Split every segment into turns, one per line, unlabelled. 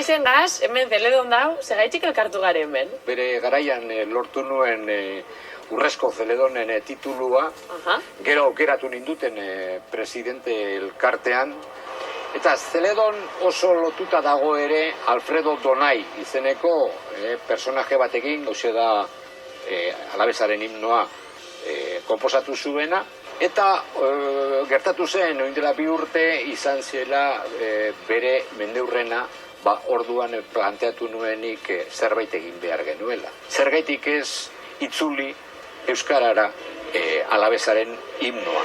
izen gaz, hemen zeledon dau, segaitxik elkartu garen ben?
Bere garaian lortu nuen Urrezko Zeledonen titulua, gero aukeratu ninduten presidente elkartean, eta Zeledon oso lotuta dago ere Alfredo Donai izeneko personaje batekin, hauxe da Alabesaren himnoa konposatu zuena, eta gertatu zen, oin dela 2 urte izan zela bere mendeurrena, orduan planteatu nuenik zerbait egin behar genuela. Zergaitik ez itzuli euskarara Alabesaren himnoa.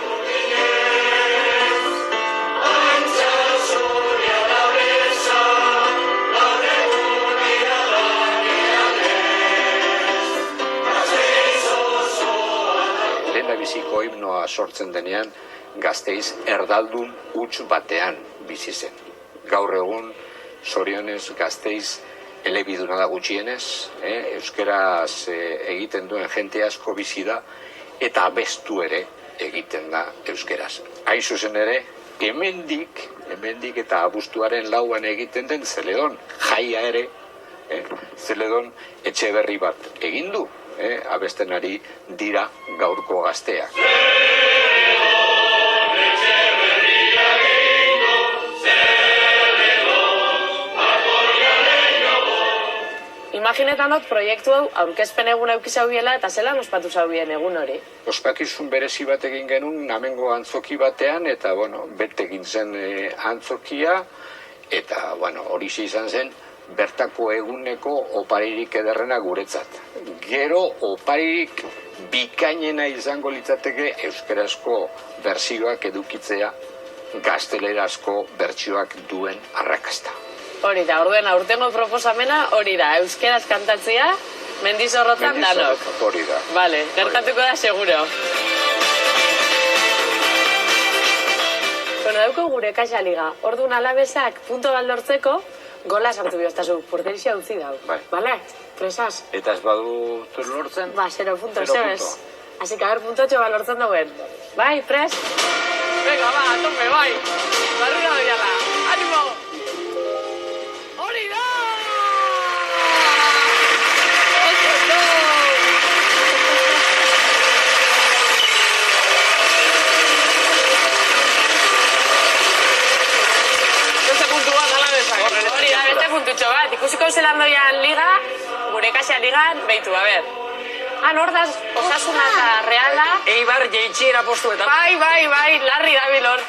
Lehendabiziko himnoa sortzen denean, Gasteiz erdaldun huts batean bizi zen. Gaur egun, zorionez, Gasteiz elebiduna da gutxienez, euskeraz egiten duen jente asko bizi da, eta abestu ere egiten da euskeraz. Hain zuzen ere, hemendik eta abuztuaren 4an egiten den Zeledon jaia ere, Zeledon etxe berri bat egin du, abesten ari dira gaurko gazteak.
Imaginetan dut proiektu hau aurkezpen egun eukizau biela eta zelan ospatu zaubien egun hori?
Ospakizun berezi bat egin genuen namengo antzoki batean, eta bete egin zen antzokia, eta hori izan zen bertako eguneko oparirik ederrena guretzat. Gero oparirik bikainena izango litzateke euskarazko bertsioak edukitzea, gaztelerazko bertsioak duen arrakasta.
Hori da, orduen aurtengo proposamena hori da, euskeraz kantatzea, Mendizorrotzan danok.
Hori da.
Vale, gertatuko da seguro. Dauko gure Kaxa Liga, orduan Alabesak punto bat lortzeko, gola sartu bihoztazu, porterizia utzi dau. Bale, presaz.
Eta ez badu lortzen?
0 punto, ez. Así que a ver, puntotxo bat lortzen dauen. Bai, pres? Venga, ba, a tope, bai. Barrura doiala, animo! Hori da! Beste puntu bat Alabesak. Hori da, beste puntutxo bat. Ikusiko zelan doian liga, gure Kaxa Ligan, beitu, a ber. Hordaz, Osasuna eta Reala.
Eibar jeitxiera postuetan.
Bai, larri da bilor.